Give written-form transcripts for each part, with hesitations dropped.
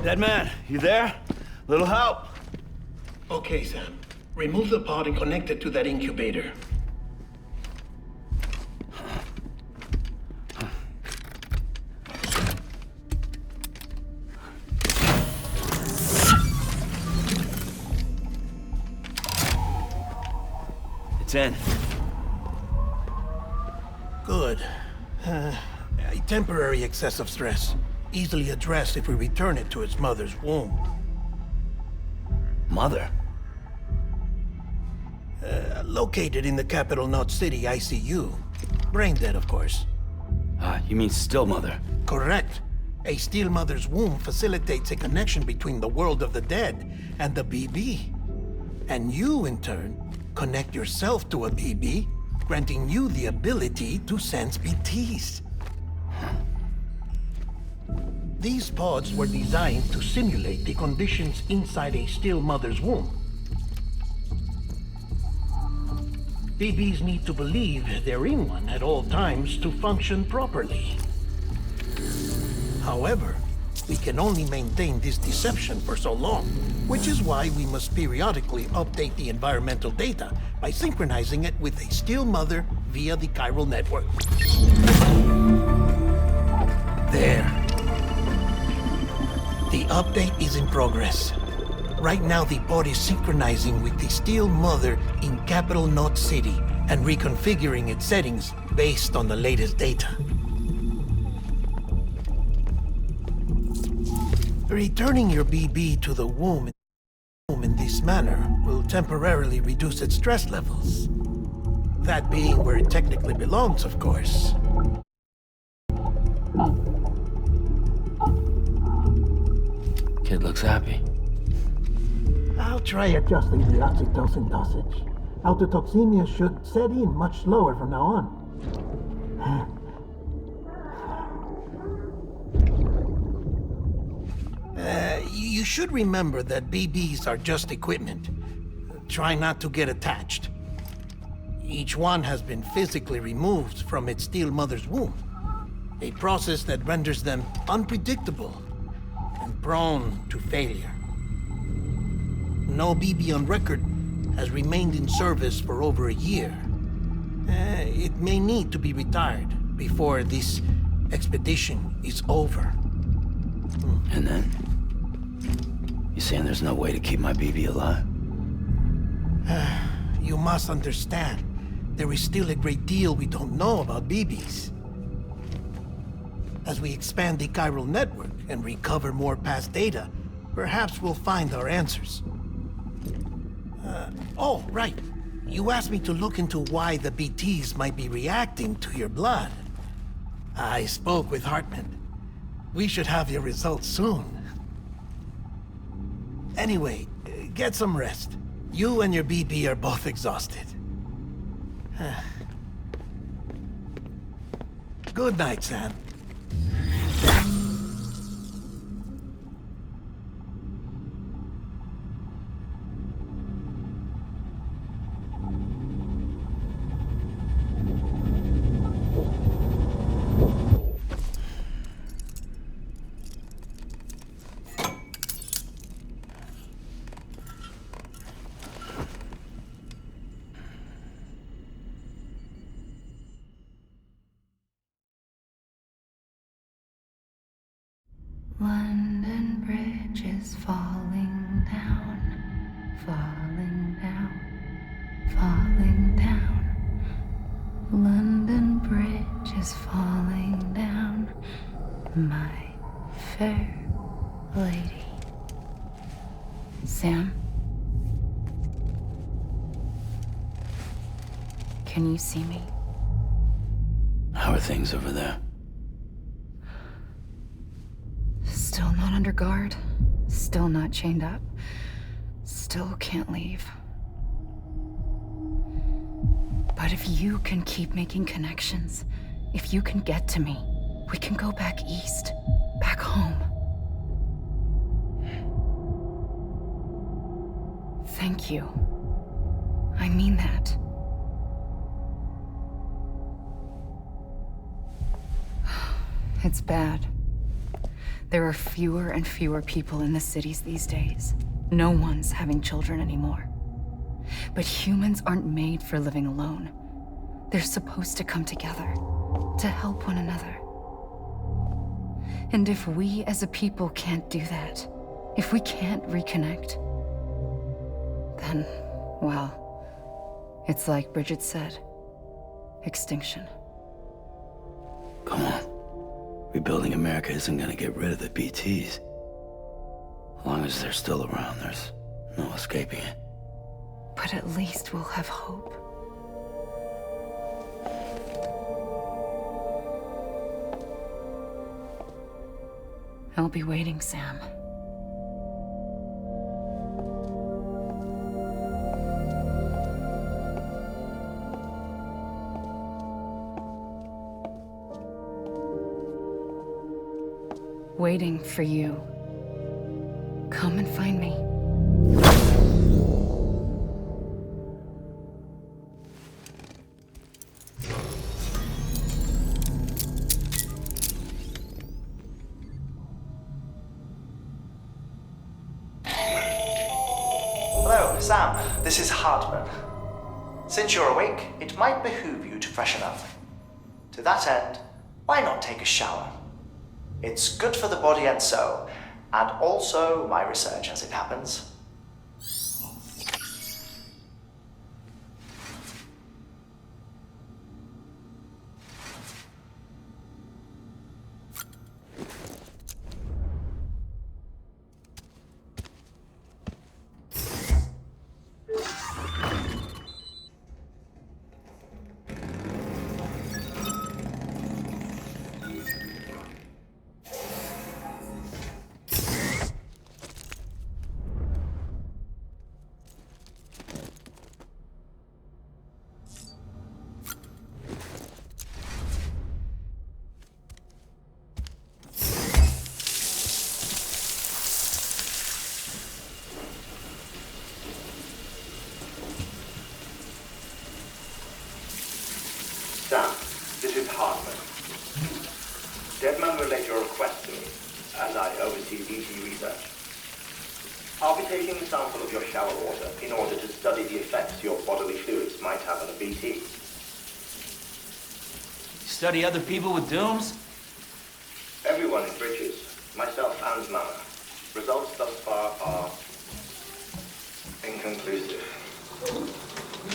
Dead man, you there? Little help? Okay, Sam. Remove the pod and connect it to that incubator. It's in. Good. A temporary excess of stress. Easily addressed if we return it to its mother's womb. Mother? Located in the capital Knot City ICU. Brain dead, of course. You mean still mother? Correct. A steel mother's womb facilitates a connection between the world of the dead and the BB. And you, in turn, connect yourself to a BB, granting you the ability to sense BTs. These pods were designed to simulate the conditions inside a still mother's womb. BBs need to believe they're in one at all times to function properly. However, we can only maintain this deception for so long, which is why we must periodically update the environmental data by synchronizing it with a still mother via the chiral network. There. The update is in progress. Right now, the pod is synchronizing with the steel mother in capital Knot City and reconfiguring its settings based on the latest data. Returning your BB to the womb in this manner will temporarily reduce its stress levels. That being where it technically belongs, of course. Kid looks happy. I'll try adjusting the oxytocin dosage. Autotoxemia should set in much slower from now on. You should remember that BBs are just equipment. Try not to get attached. Each one has been physically removed from its steel mother's womb. A process that renders them unpredictable and prone to failure. No BB on record has remained in service for over a year. It may need to be retired before this expedition is over. And then? You saying there's no way to keep my BB alive? You must understand, there is still a great deal we don't know about BBs. As we expand the chiral network and recover more past data, perhaps we'll find our answers. Oh, right. You asked me to look into why the BTs might be reacting to your blood. I spoke with Hartman. We should have your results soon. Anyway, get some rest. You and your BB are both exhausted. Good night, Sam. London Bridge is falling down, falling down, falling down. London Bridge is falling down, my fair lady. Sam? Can you see me? How are things over there? Still not under guard, still not chained up, still can't leave. But if you can keep making connections, if you can get to me, we can go back east, back home. Thank you. I mean that. It's bad. There are fewer and fewer people in the cities these days. No one's having children anymore. But humans aren't made for living alone. They're supposed to come together, to help one another. And if we as a people can't do that, if we can't reconnect, then, well, it's like Bridget said, extinction. Come on. Rebuilding America isn't gonna get rid of the BTs. As long as they're still around, there's no escaping it. But at least we'll have hope. I'll be waiting, Sam. Waiting for you. Come and find me. Hello, Sam. This is Hartman. Since you're awake, it might behoove you to freshen up. To that end, why not take a shower? It's good for the body and soul, and also my research as it happens. Sam, this is Hartman. Deadman relayed your request to me, as I oversee BT research. I'll be taking a sample of your shower water in order to study the effects your bodily fluids might have on a BT. Study other people with dooms? Everyone in Bridges, myself and Mama. Results thus far are inconclusive.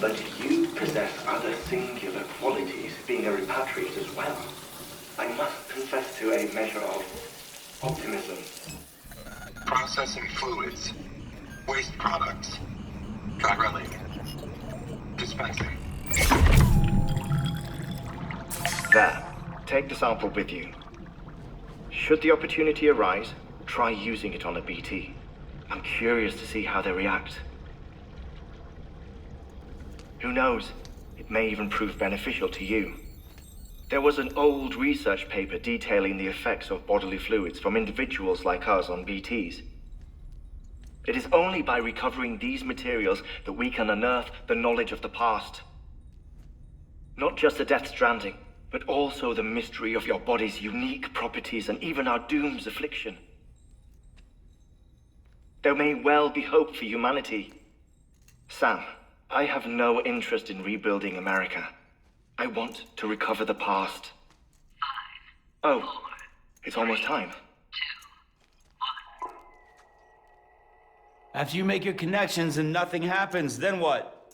But you possess other singular qualities, being a repatriate as well. I must confess to a measure of optimism. Processing fluids. Waste products. Drilling. Dispensing. There. Take the sample with you. Should the opportunity arise, try using it on a BT. I'm curious to see how they react. Who knows? It may even prove beneficial to you. There was an old research paper detailing the effects of bodily fluids from individuals like us on BTs. It is only by recovering these materials that we can unearth the knowledge of the past. Not just the Death Stranding, but also the mystery of your body's unique properties and even our doom's affliction. There may well be hope for humanity. Sam, I have no interest in rebuilding America. I want to recover the past. 5, 4, it's almost time. 2, 1. After you make your connections and nothing happens, then what?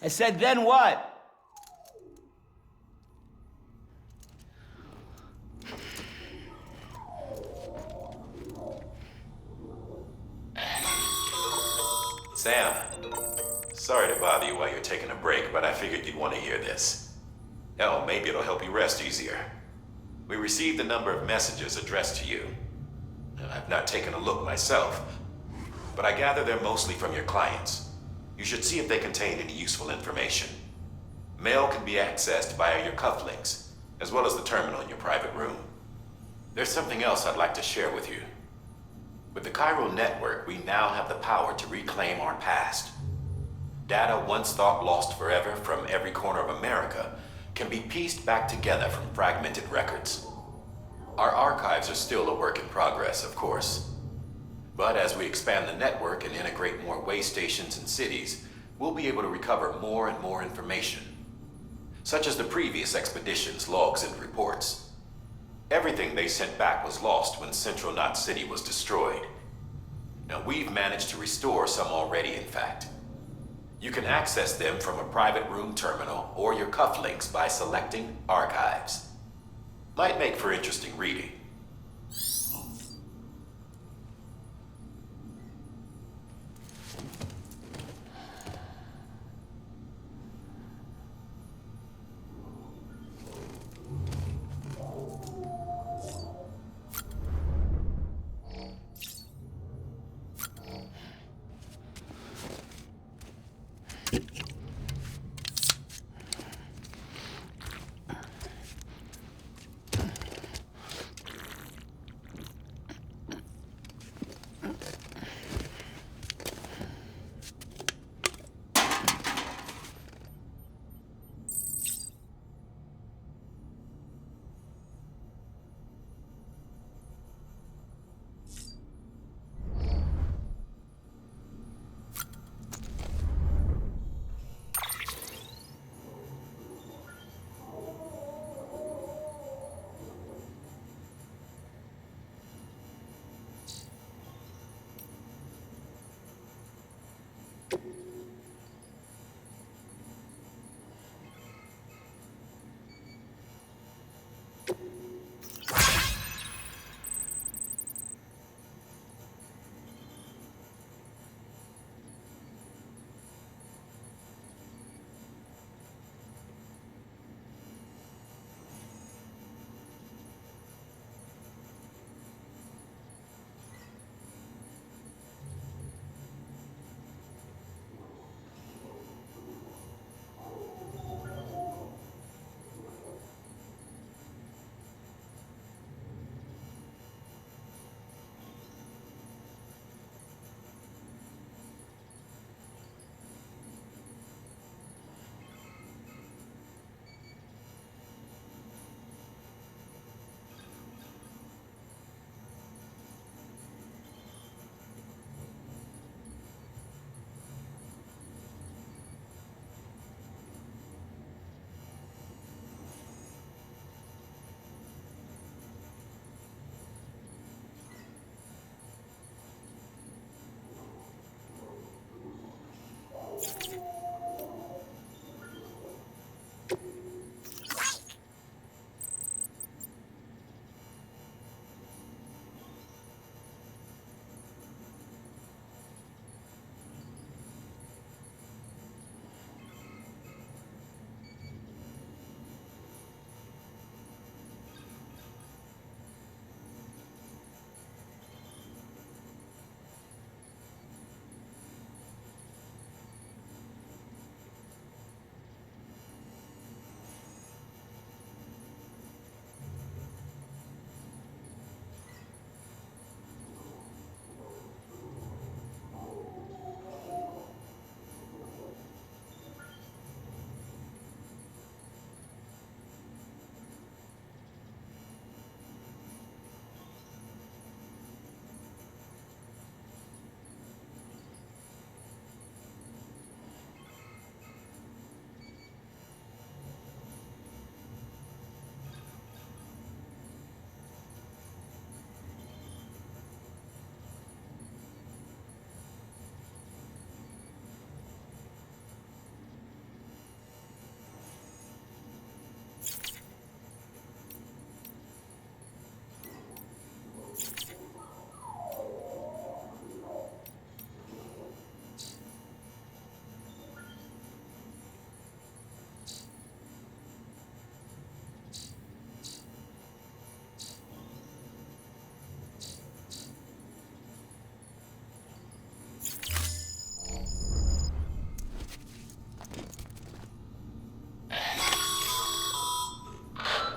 I said, then what? Sam, sorry to bother you while you're taking a break, but I figured you'd want to hear this. Hell, maybe it'll help you rest easier. We received a number of messages addressed to you. I've not taken a look myself, but I gather they're mostly from your clients. You should see if they contain any useful information. Mail can be accessed via your cufflinks, as well as the terminal in your private room. There's something else I'd like to share with you. With the Chiral Network, we now have the power to reclaim our past. Data once thought lost forever from every corner of America can be pieced back together from fragmented records. Our archives are still a work in progress, of course. But as we expand the network and integrate more way stations and cities, we'll be able to recover more and more information, such as the previous expedition's logs and reports. Everything they sent back was lost when Central Knot City was destroyed. Now, we've managed to restore some already, in fact. You can access them from a private room terminal or your cufflinks by selecting Archives. Might make for interesting reading.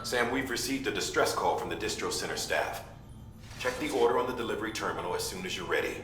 Sam, we've received a distress call from the distro center staff. Check the order on the delivery terminal as soon as you're ready.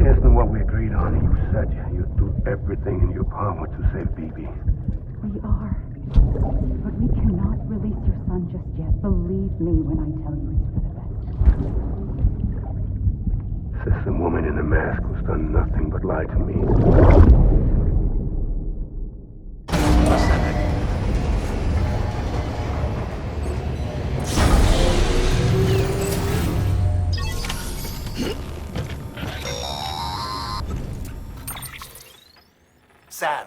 Isn't what we agreed on. You said you'd do everything in your power to save BB. We are. But we cannot release your son just yet. Believe me when I tell you it's for the best. Says the woman in the mask who's done nothing but lie to me. Sam,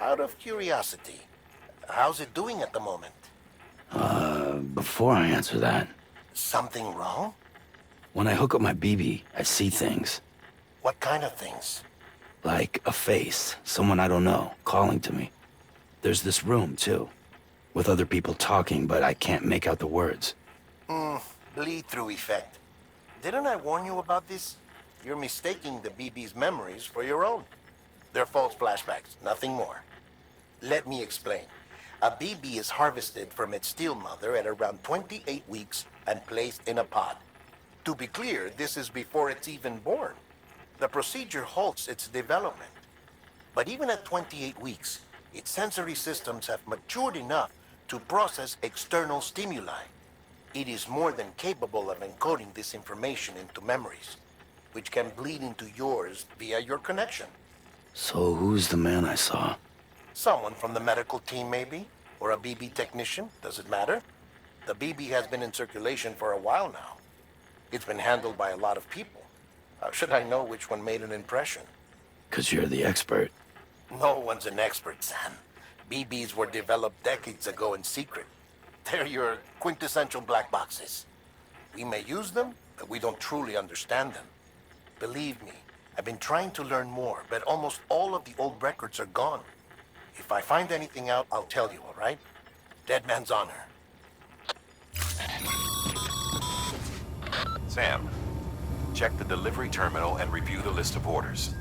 out of curiosity, how's it doing at the moment? Before I answer that, Something wrong? when I hook up my BB, I see things. What kind of things? Like a face, someone I don't know, calling to me. There's this room, too, with other people talking, but I can't make out the words. Bleed-through effect. Didn't I warn you about this? You're mistaking the BB's memories for your own. They're false flashbacks, nothing more. Let me explain. A BB is harvested from its steel mother at around 28 weeks and placed in a pod. To be clear, this is before it's even born. The procedure halts its development. But even at 28 weeks, its sensory systems have matured enough to process external stimuli. It is more than capable of encoding this information into memories, which can bleed into yours via your connection. So who's the man I saw? Someone from the medical team, maybe? Or a BB technician? Does it matter? The BB has been in circulation for a while now. It's been handled by a lot of people. How should I know which one made an impression? 'Cause you're the expert. No one's an expert, Sam. BBs were developed decades ago in secret. They're your quintessential black boxes. We may use them, but we don't truly understand them. Believe me, I've been trying to learn more, but almost all of the old records are gone. If I find anything out, I'll tell you, all right? Dead man's honor. Sam, check the delivery terminal and review the list of orders.